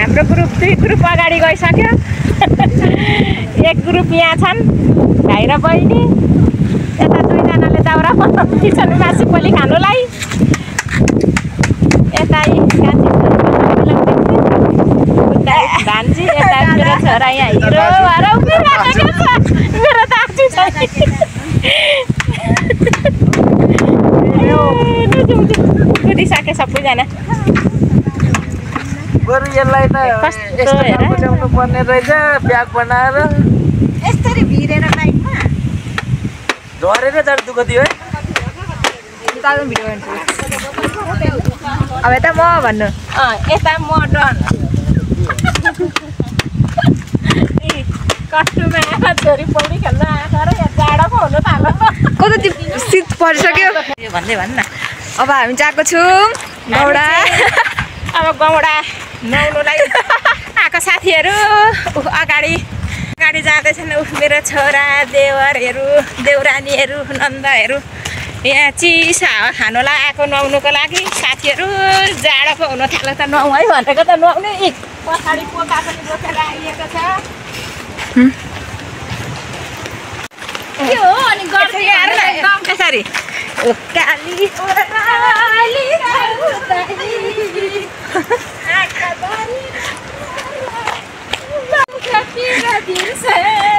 हाम्रो group 2 group अगाडि गइसक्यो। एक ग्रुप यहाँ छन् भाइ र बहिनी, यता दुईजनाले दाउरा किचन मासु पोली खानुलाई, यता भान्जी, यता मेरो छोरा यहाँ हिरो भएर उभिरहेको छ। मेरो दाजु छ उठिसके सबैजना। बरु यसलाई त यस्तो बनाउनु पर्ने रहेछ, ब्याग बनाएर यसरी भिरेर लाइटमा झरेर जड दुःख दियो है। अब यता म भन्नु, यता म डन कस्टुमा छोरी पौडी खेल्न आएको र यहाँ जाडो पो हुनु थाल्यो। कता त्यो शीत परिसक्यो भन्दै भन्न। अब हामी जाएको छौँ गौडा। अब गौडा नुहाउनुलाई आएको साथीहरू अगाडि अगाडि जाँदैछन्। मेरो छोरा देवरहरू देउरानीहरू नन्दहरू यहाँ चिसा हावा खानुलाई आएको नुहाउनुको लागि। साथीहरू जाडो पो हुनु थाल्यो त नुहाउँ है भनेको त नुहाउने। पछाडि पोका पनि बोकेर आइएको छ। के हो अनि गर्दै कसरी काली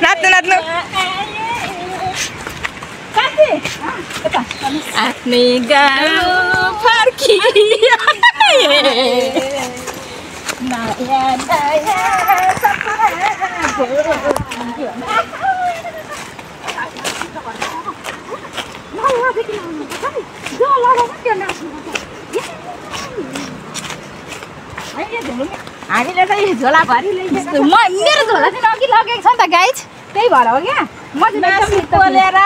नाच्नु नाच्नु आफ्नै गाउँ फर्की नयाँ हामीले त यो झोला भरि मेरो झोला चाहिँ अघि लगेको छ नि त गाइज, त्यही भएर हो क्या। म चाहिँ पोलेर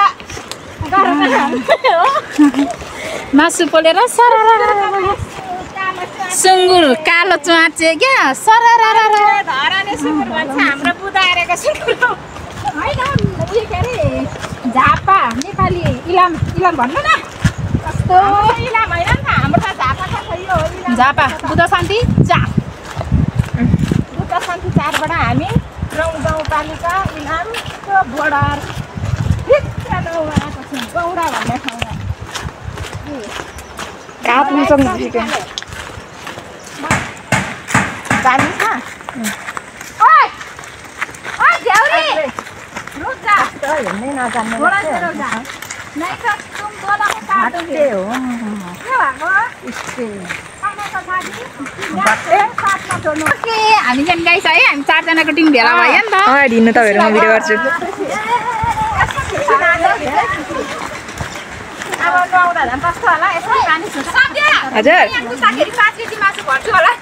मासु पोलेर सुँगुर कालो चुहाचे क्या धराले सुँगुर भन्छ हाम्रो बुदारेको सुँगुर होइन। उयो के अरे झापा नेपाली इलाम इलाम भन्नु न, कस्तो इलाम होइन नि त हाम्रो त झापा छ यो झापा बुद्ध शान्ति 4 बुद्ध शान्ति 4बाट हामी रौँ गाउँपालिका इलाम त्यो बोर्डर आएको छौँ गौडा भन्ने ठाउँमा। जानु छ हेर्नै नजान्ने हामी चाहिँ गाइस है, हामी 4जनाको टिम भेला भयो नि त। हिँड्नु तपाईँहरू म भिडियो गर्छु। अब नुहाउँदा झन् कस्तो होला, यसो पानी छुट्छ हजुर 5 केजी मासु भर्छु होला।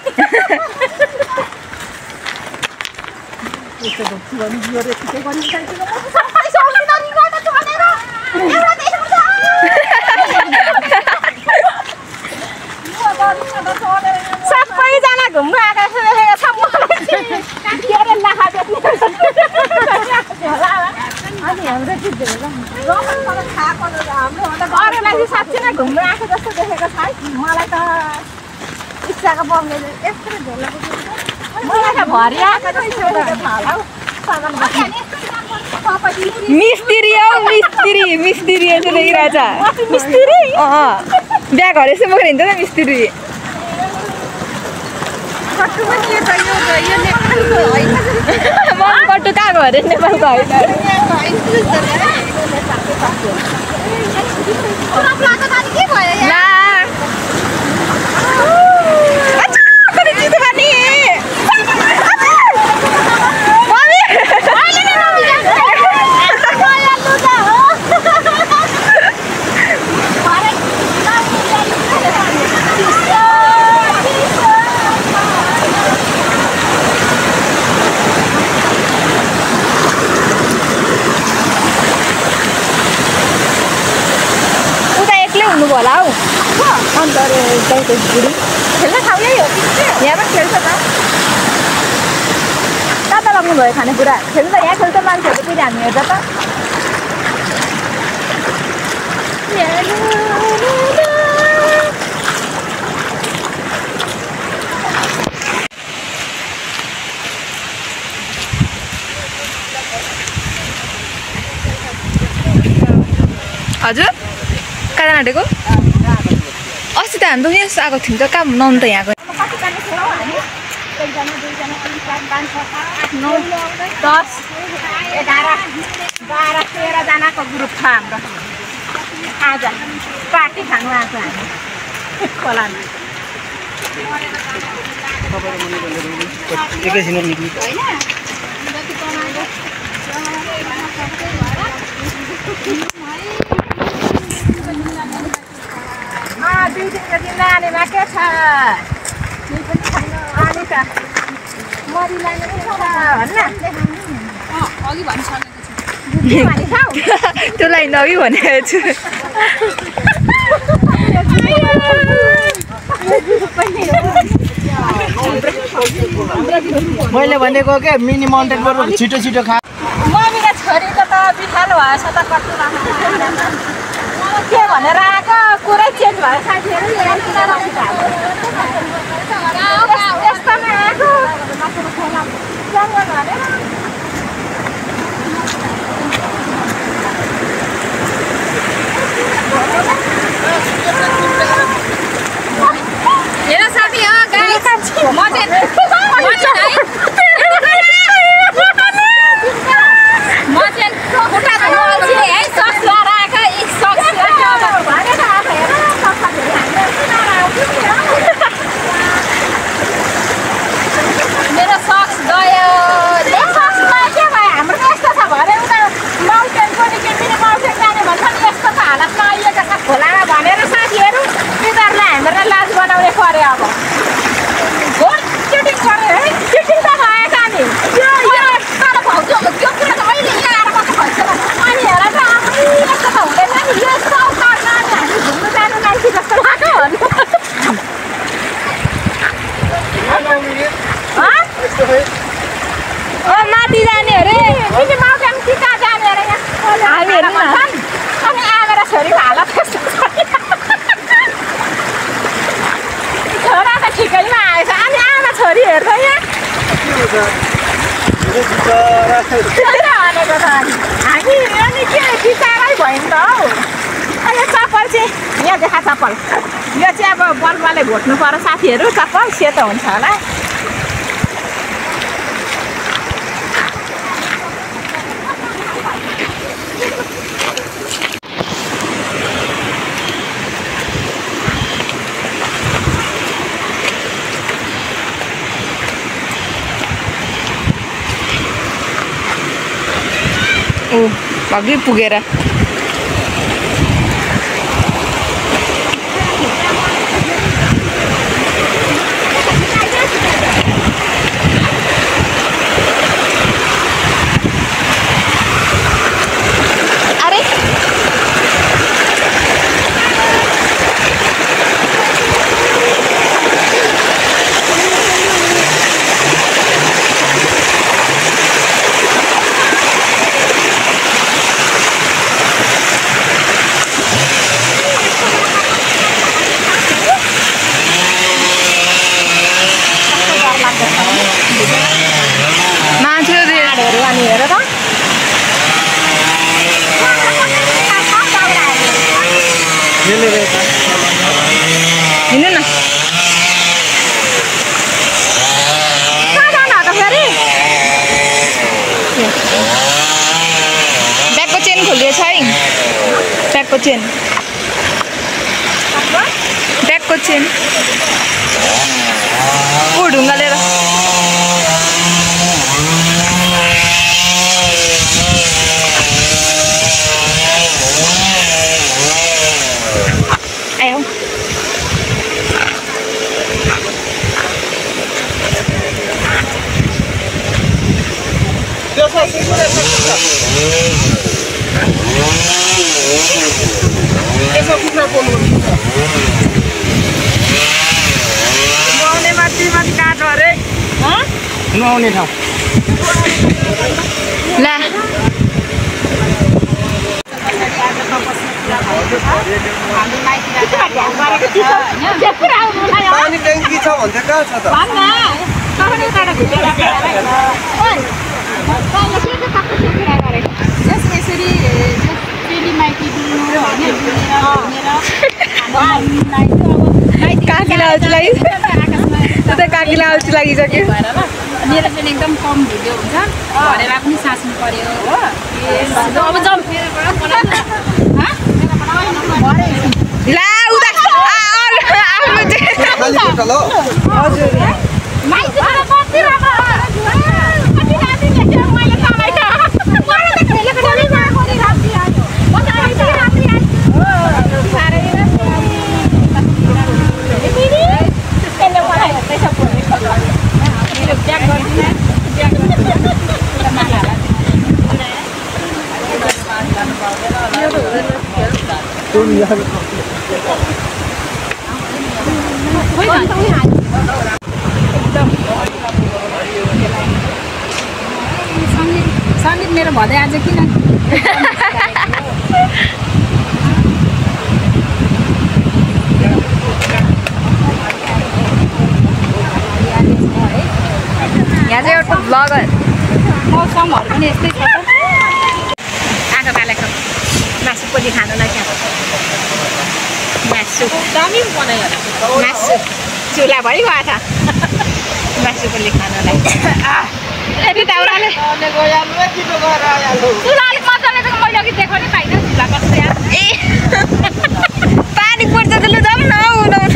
सबैजना घुम्नु आएको छ अरूलाई चाहिँ साँच्चै नै घुम्नु आएको जस्तो देखेको छ है। मलाई त इच्छाको बम्बेले यस्तो झोला मलाई त भरि आएको जस्तो मिस्त्री हौ मिस्त्री मिस्त्री यस्तो देखिरहेछ। मिस्त्री ब्यागहरू यसो बोकेर हिँड्छ त मिस्त्री। कट्टु पनि के त यो नेपालको अरे नेपालको होइन ला होला हौ अन्त अरे गाउँको बुढी खेल्न ठाउँ यही हो कि यहाँ पनि खेल्छ त कता लाग्नु भयो खानेकुरा खेल्नु त यहाँ खेल्छ मान्छेहरू फेरि हामी हेर्दा त हजुर कता नाटेको अस्ति त हामी त यहाँ आएको थियौँ त कहाँ नहुनु त यहाँको 10, 11, 12, 13 जनाको ग्रुप छ हाम्रो आज पार्टी खानु आएको हामी खोलामा एकैछिन निक्ली दुई दिनको दिन नानीमा के छ अनि त मरि लाने छ भन्न तँलाई नबी भनेको छु मैले भनेको के मिनी माउन्टेन बरु छिटो छिटो खा मम्मीको छोरीको त बिठालो भएछ त कस्तो के भनेर आएको कुरै चेन्ज भयो साथीहरू यस्तोमा आएको हेर साथी मेरो सक्स गयो के भयो हाम्रो यस्तो छ भने उता माउन्टेन पनि के पनि माउन्टेन जाने भन्छ नि यस्तो छ हालत नआइएको छ खोलामा भनेर साथीहरू तिनीहरूलाई हामीलाई लाज बनाउने पऱ्यो अब हो चिटिङ गऱ्यो है चिटिङ त भएको हामी तर भाउजू त्यो कुरा त अहिले यहाँ आएर कस्तो भन्छ अनि हेर त यस्तो त हुँदैन नि यस्तो अवसरमा हामी घुम्नु जानु मान्छे जस्तो लाग्यो माथि जाने अरे मिनी माउन्टेन कि कहाँ जाने अरे हामी हेर्नु न अनि आमा र छोरीको हालत कस्तो छ छोरा त ठिकैमा आएछ अनि आमा छोरी हेर्दै यहाँ भनेको त हामी हिँड्यो नि के बिचारै भयो नि त हौ अनि चप्पल चाहिँ यहाँ देखा चप्पल यो चाहिँ अब बल्बले घोट्नु पर्यो साथीहरू चप्पल सेतो हुन्छ होला अघि पुगेर ब्यागको चेन ब्यागको चेन ऊ ढुङ्गा लिएर आयो नुहाउने ठाउँ ला पानी ट्याङ्की छ भन्छ कहाँ छ त यसरी चेली माइती डुल्नु काकीलाई अल्छी लागिसक्यो मेरो पनि एकदम कम भिडियो हुन्छ घरेर पनि साच्नु पर्यो हो अब जाउँ ला उता खाली बोतल हो सङ्गीत मेरो भदै आज किन यहाँ चाहिँ एउटा ब्लगर मौसमहरू पनि यस्तै छ आगो बालेको मासु पोली खानुलाई त्यहाँ मासु चुला भइगयो छ मासु पोली खानुलाई यति दाउराले चुला अलिक मजाले त मैले अघि देखाउनै पाइनँ चुला कस्तो यार ए पानी पर्छ त लु जाउँ न उदाउन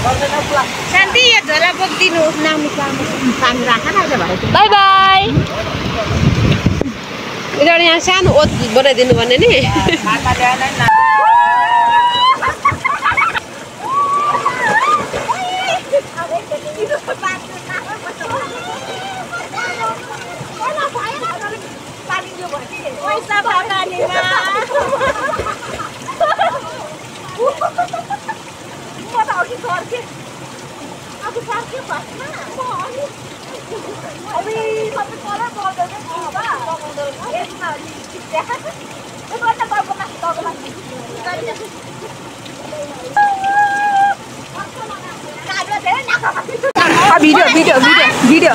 शान्ति यो झोला बोकिदिनु पानी राख न अहिले भरे बाई बाई एउटा यहाँ सानो ओत बनाइदिनु भने नि भिडियो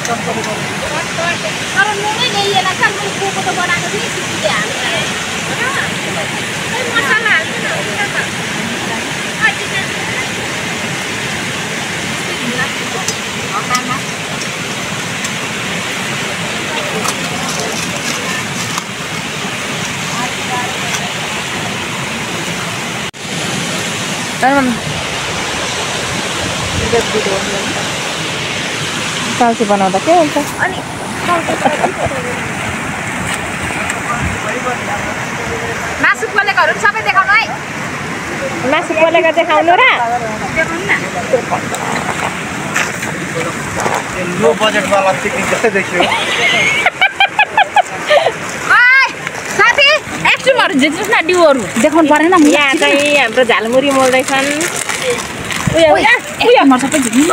तर नुनै ल्याइएला छ मैले कोको त बनाएको थिएँ सिक्किले हालेर मसला साउसी बनाउँदा के हुन्छ अनि मासु पोलेकोहरू सबै देखाउनु है मासु पोलेको देखाउनु र लो बजेट वाला पिकनिक जस्तै देखियो झिक्जुमहरु झिक्जुस् न डिउहरू देखाउनु परेन यहाँ चाहिँ हाम्रो झालमुरी मोल्दैछन् उयो म सबै झिक्नु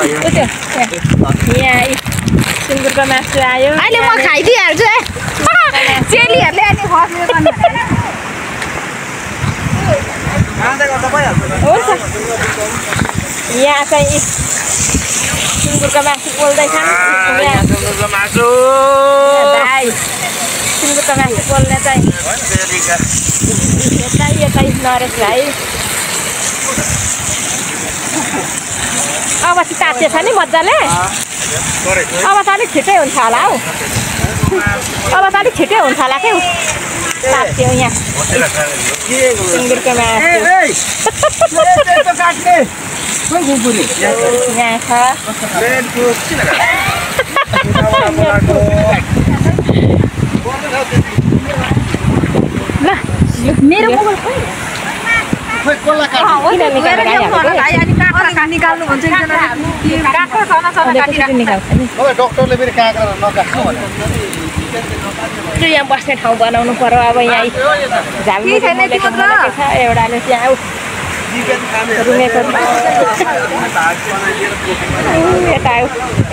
यहाँ सुँगुरको मासु आयो अहिले म खाइदिइहाल्छु चेलीहरूले अनि खस्यो हुन्छ यहाँ चाहिँ सुँगुरको मासु पोल्दैछन् सुँगुरको मासु पोल्ने चाहिँ यतै नरेश भाइ अब चाहिँ तातिएछ नि मजाले अब त अलिक छिटै हुन्छ होला हौ अब त अलिक छिटै हुन्छ होला क्या तात्यो यहाँ सुँगुरको मासु यहाँ छ ल मेरो मोबाइल निकाल्नु भन्छ डक्टरले फेरि काँक्रा नकाट्नु भन्यो यहाँ बस्ने ठाउँ बनाउनु पर्यो अब यहाँ एउटाले त्यहाँ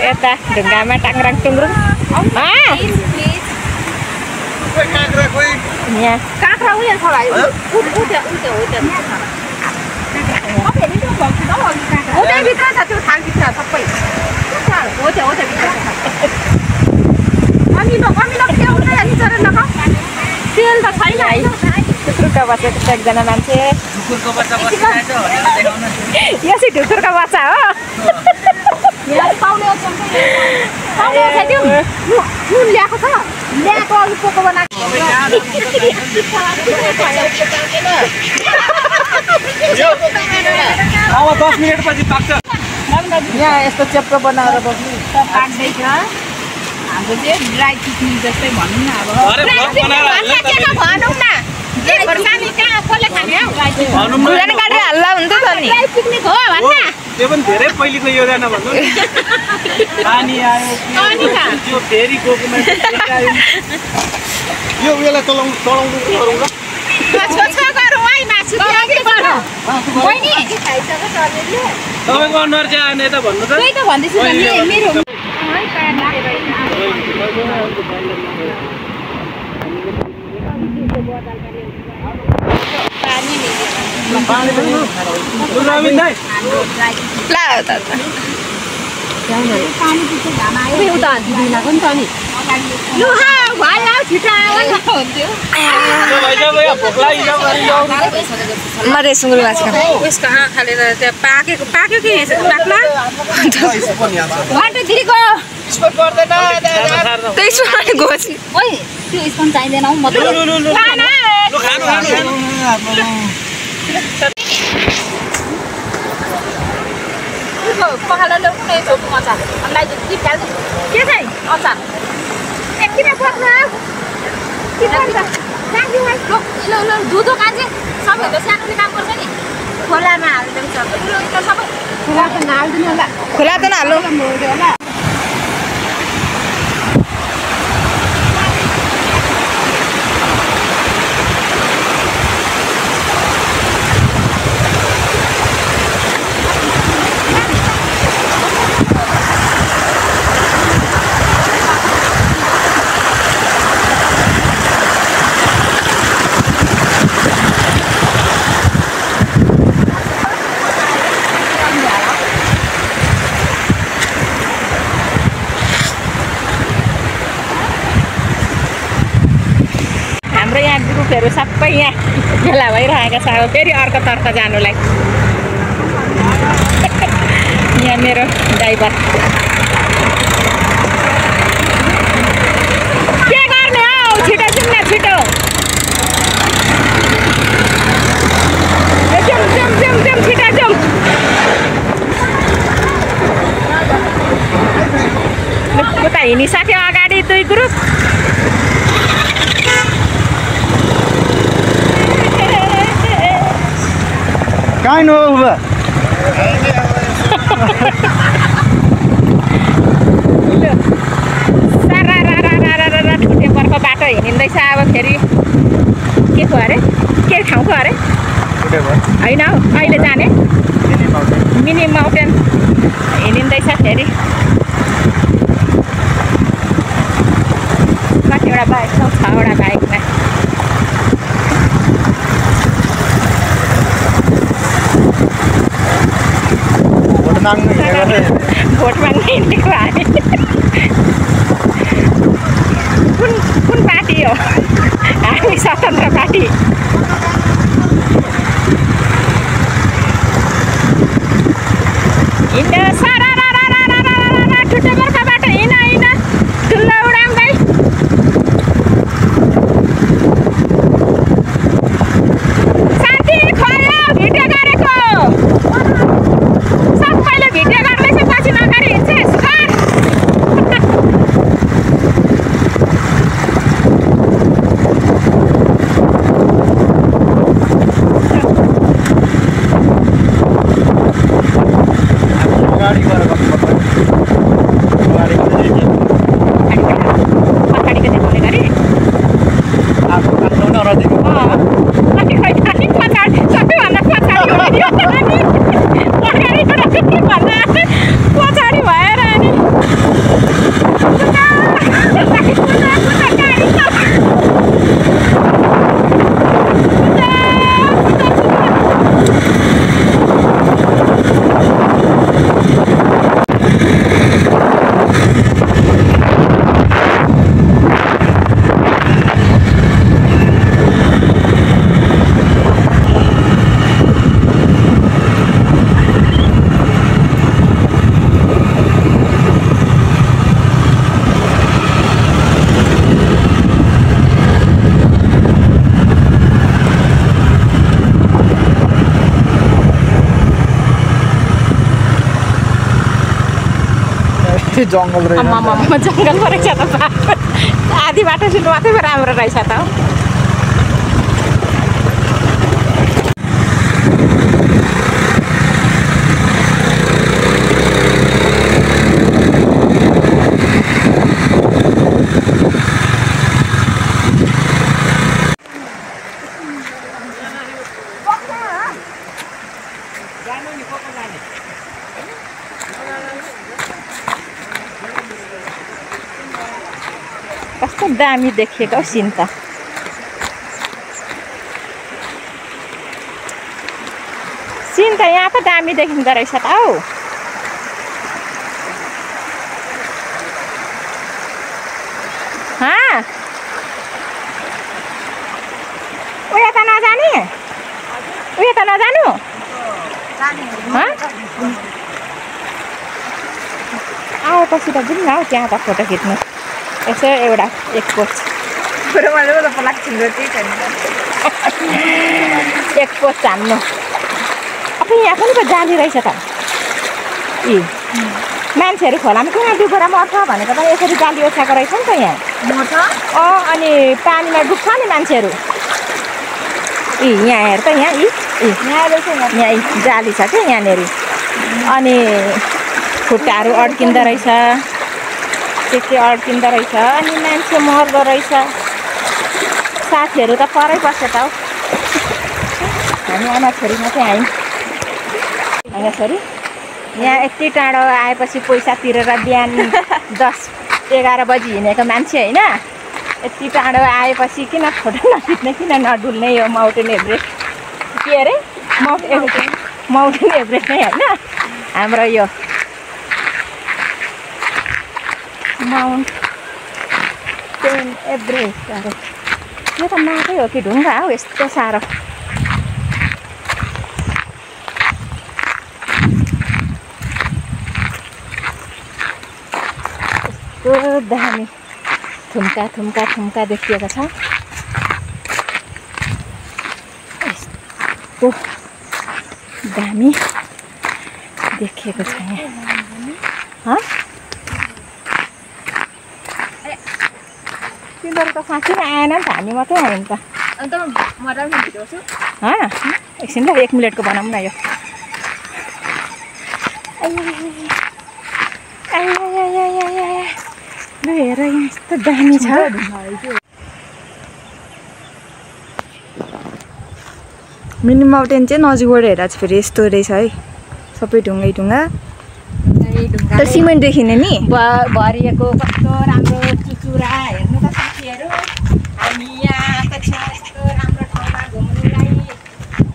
यता ढुङ्गामा टाङ्राङ टुङ्रुङ यहाँ काँक्रा उयो छ भाइ भित्र छ त्यो थालभित्र सबै हो त्यो भित्र अमिलो तेल त छैन ढुकुरको बच्चा एकजना मान्छे यो चाहिँ ढुकुरको बच्चा हो नुन ल्याएको छ ल्याएको अघि पोको बनाएको अब 10 मिनेटपछि पाक्छ यहाँ यस्तो चेप्रो बनाएर बस्नु पाक्दैछ हाम्रो चाहिँ ड्राई पिकनिक जस्तै भनौँ न अब हल्ला हुन्छ त नि पिकनिक हो भन्न त्यो पनि धेरै पहिलेको योजना भन्नु पानी आयो त्यो फेरि गोकुमा आयो यो उयोलाई चलाउनु गरौँ ल छोछो गरौँ है मासु बहिनी तपाईँको अनुहार चाहिँ आएन यता भन्नु त त्यही त भन्दैछु त मेरो मरे सुँगुर मासु खानु यसको खालेर त्यहाँ पाक्यो कि पाक्ला त्यही सुनाले गोसी त्यो स्पुन चाहिँदैन हौ म त पखाला ल्याउनु न छोटो अचार अन्लाई के खाल्छ के चाहिँ अचार किन पर्छ ल दुधो कान्छे सबैभन्दा सानोले काम गर्छ नि खोलामा हाल्दैन सबै खोला त नहाल्दैन होला खोला त नहाल्नु ग्रुपहरू सबै यहाँ भेला भइरहेका छ अब फेरि अर्कोतर्फ जानुलाई यहाँ मेरो ड्राइभर के गर्ने हौ छिटो जाउँ न छिटो जाउँ छिटो जाउँ उता हिँडिसक्यो अगाडि दुई ग्रुप काइन हो उभा सारा ठुटे पर्को बाटो हिँड्दैछ अब फेरि के को अरे होइन हौ अहिले जाने मिनी माउन्टेन हिँडिँदैछ फेरि कतिवटा बाइक छ 6वटा बाइकमा भोट माग्न हिँडेको हामी कुन पार्टी हो हामी स्वतन्त्र पार्टी हिँड्न सारा ठुलो बर्खाबाट हिँड ठुलो उडाउँदै साथी खोयो भिडियो गरेको सबैले भिडियो गर्दैछ पछि नगरी हिँड्छस् जङ्गल जङ्गल पो रहेछ त बाटो आधी बाटो सुन्नु मात्रै राम्रो रहेछ त कस्तो दामी देखिएको हौ सिन त सिन त यहाँ त दामी देखिँदो रहेछ त हौ उयो त नजाने उयो त नजानु आएपछि त जाउँ न हौ त्यहाँ त फोटो खिच्नु यसो एउटा एक पोस्ट एक पोस्ट हान्नु अब यहाँ पनि पो जाली रहेछ त यी मान्छेहरू खोलामा किन डुबेर मर्छ भनेको त यसरी जाली ओछ्याएको रहेछ नि त यहाँ अनि पानीमा डुब्छ नि मान्छेहरू यहाँ हेर त यहाँ यहाँ जाली छ क्या यहाँनिर अनि खुट्टाहरू अड्किँदो रहेछ के अड्किँदो रहेछ अनि मान्छे मर्दो रहेछ साथीहरू त परै बस्छ त हौ हामी आमा छोरी मात्रै आयौँ आमा छोरी यहाँ यति टाढो आएपछि पैसा तिरेर बिहान 10-11 बजी हिँडेको मान्छे होइन यति टाढो आएपछि किन फोटो नखिच्ने किन नडुल्ने यो माउन्टेन एभरेस्ट के अरे माउन्टेन एभरेस्ट नै होइन हाम्रो यो माउन्टेन एभरेस्ट अरे यो त माटै हो कि ढुङ्गा हौ यस्तो साह्रो यस्तो दामी थुम्का थुम्का थुम्का देखिएको छ यस्तो दामी देखिएको छ यहाँ तिनीहरू त साँच्चै नै आएन नि त हामी मात्रै आयौँ त एकछिन ल 1 मिनटको बनाऊँ न यो ल हेर यहाँ यस्तो दामी छ मिनी माउन्टेन चाहिँ नजिकबाट हेर्दा चाहिँ फेरि यस्तो रहेछ है सबै ढुङ्गा तर सिमेन्ट देखिने नि भरिएको कस्तो राम्रो चुचुरा हेर्नु त साथीहरू हामी यहाँ आएको छौँ यस्तो राम्रो ठाउँमा घुम्नुलाई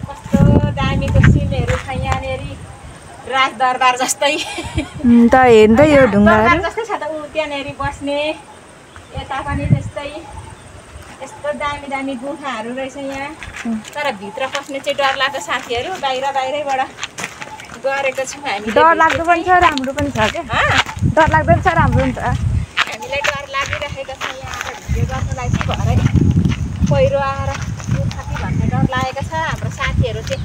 कस्तो दामीको सिनहरू छ यहाँनिर राजदरबार जस्तै त हेर्दै यो ढुङ्गाहरू जस्तै छ त ऊ त्यहाँनिर बस्ने यता पनि त्यस्तै यस्तो दामी दामी गुफाहरू रहेछ यहाँ तर भित्र पस्ने चाहिँ डर लाग्छ साथीहरू बाहिरबाट गरेको छौँ हामी डर लाग्दो पनि छ राम्रो पनि छ क्या डर लाग्दो पनि छ राम्रो पनि छ हामीलाई डर लागिरहेको छ यहाँ भिडियो गर्नुलाई चाहिँ भरै पहिरो आएर दुख्छ कि भन्ने डर लागेको छ हाम्रो साथीहरू चाहिँ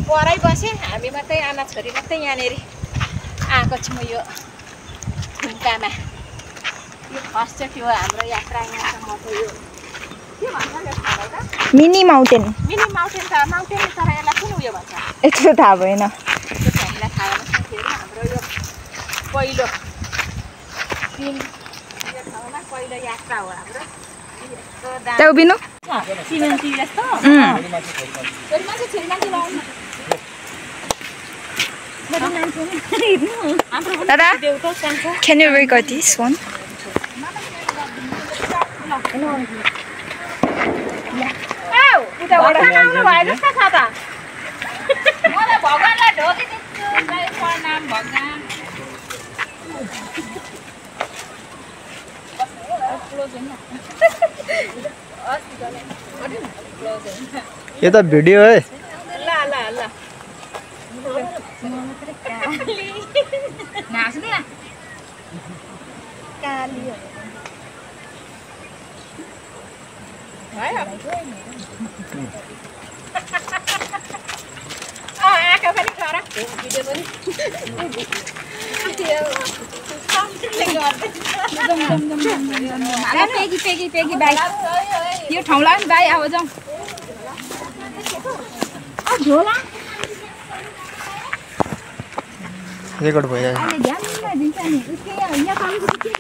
परै बसे हामी मात्रै आमा छोरी मात्रै यहाँनिर आएको छौँ यो खुम्कामा यो फर्स्टचोटि हो हाम्रो यात्रा यहाँसम्मको यो के भन्छ यो ठाउँलाई त मिनी माउन्टेन त माउन्टेन तर यसलाई कुन उयो भन्छ यस्तो थाहा भएन हामीलाई थाहा भएन साथीहरू हाम्रो यो पहिलो दिन यो ठाउँमा पहिलो यात्रा हो हाम्रो त्यहाँ उभिनु सिमेन्टी जस्तो दादा can you record this one मलाई भगवानलाई ढोकिदिन्छु जय प्रणाम भगवान यो त भिडियो है ल नाच्ने आँखा पनि गर भिडियो पनि पेगी बाई यो ठाउँलाई पनि बाई अब जाउँ रेकर्ड भइरहेको अहिले ध्यान दिन्छ नि यहाँ तलको के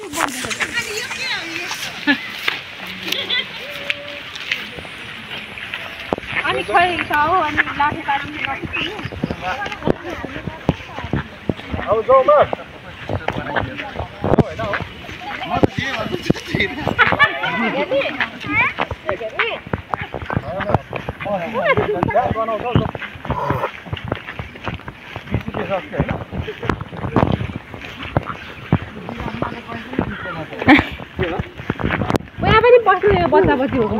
अनि खोइ छ हो अनि लाठी पारी अब जाऊ न यहाँ पनि बस्नु यो बच्चाबच्ची हो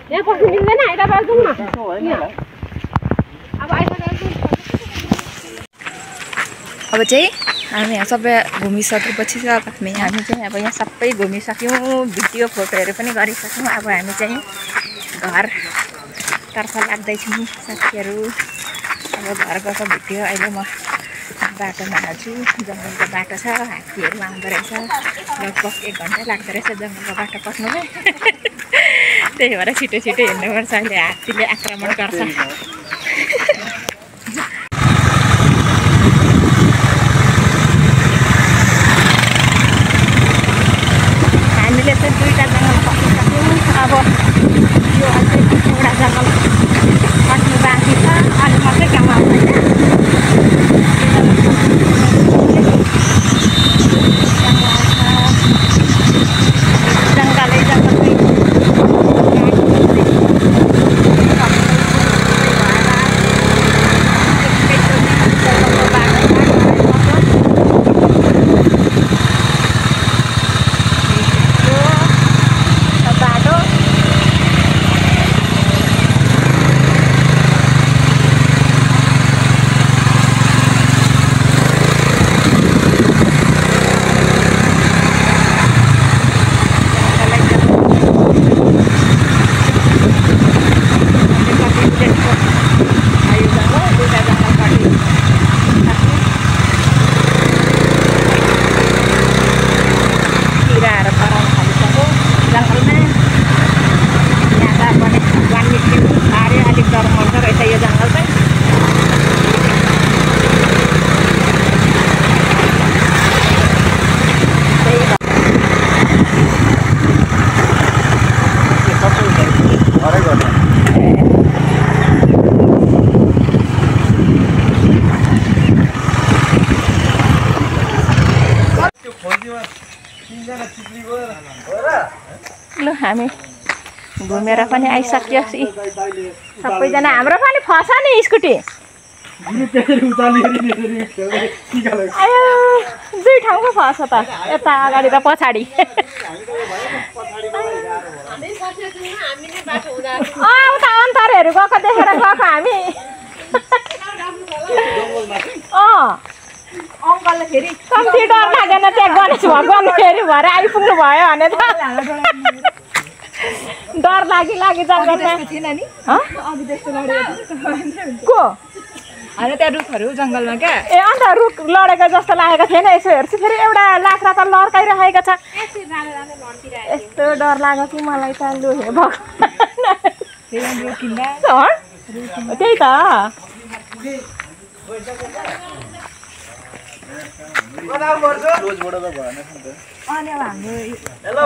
यहाँ बस्नु मिल्दैन यताबाट जाउँ न अब चाहिँ हामी यहाँ सबै घुमिसकेपछि चाहिँ अब हामी चाहिँ अब यहाँ सबै घुमिसक्यौँ भिडियो फोटोहरू पनि गरिसक्यौँ अब हामी चाहिँ घरतर्फ लाग्दैछौँ साथीहरू अब घर गएको भिडियो अहिले म बाटोमा हाल्छु जङ्गलको बाटो छ हात्तीहरू आउँदो रहेछ लगभग 1 घन्टा लाग्दो रहेछ जङ्गलको बाटो पस्नुलाई त्यही भएर छिटो छिटो हिँड्नुपर्छ अहिले हात्तीले आक्रमण गर्छ हामीले चाहिँ 2टा जङ्गल पसिसक्यौँ अब यो अझै एउटा जङ्गल पस्नु बाँकी छ अनि मात्रै गाउँ आउँदैन जङ्गलै ल हामी घुमेर पनि आइसक्यो सबैजना हाम्रो पनि फस नि स्कुटी आयो 2 ठाउँको फस त यता अगाडि र पछाडि उता अन्तरहरू गएको देखेर गएको हामी अङ्कलले फेरि कम्ती डर लागेन त्यहाँ गणेश भगवान फेरि भएर आइपुग्नु भयो भने त डर लागि जङ्गलमा थिएन नि अघि त्यस्तो लडेको को होइन त्यहाँ रुखहरू जङ्गलमा क्या ए अन्त रुख लडेको जस्तो लागेको थिएन यसो हेर्छु फेरि एउटा लाख्रा त लड्काइरहेको छ यस्तो डर लाग्यो कि मलाई त लु हे भगवान त्यही त अनि अब हाम्रो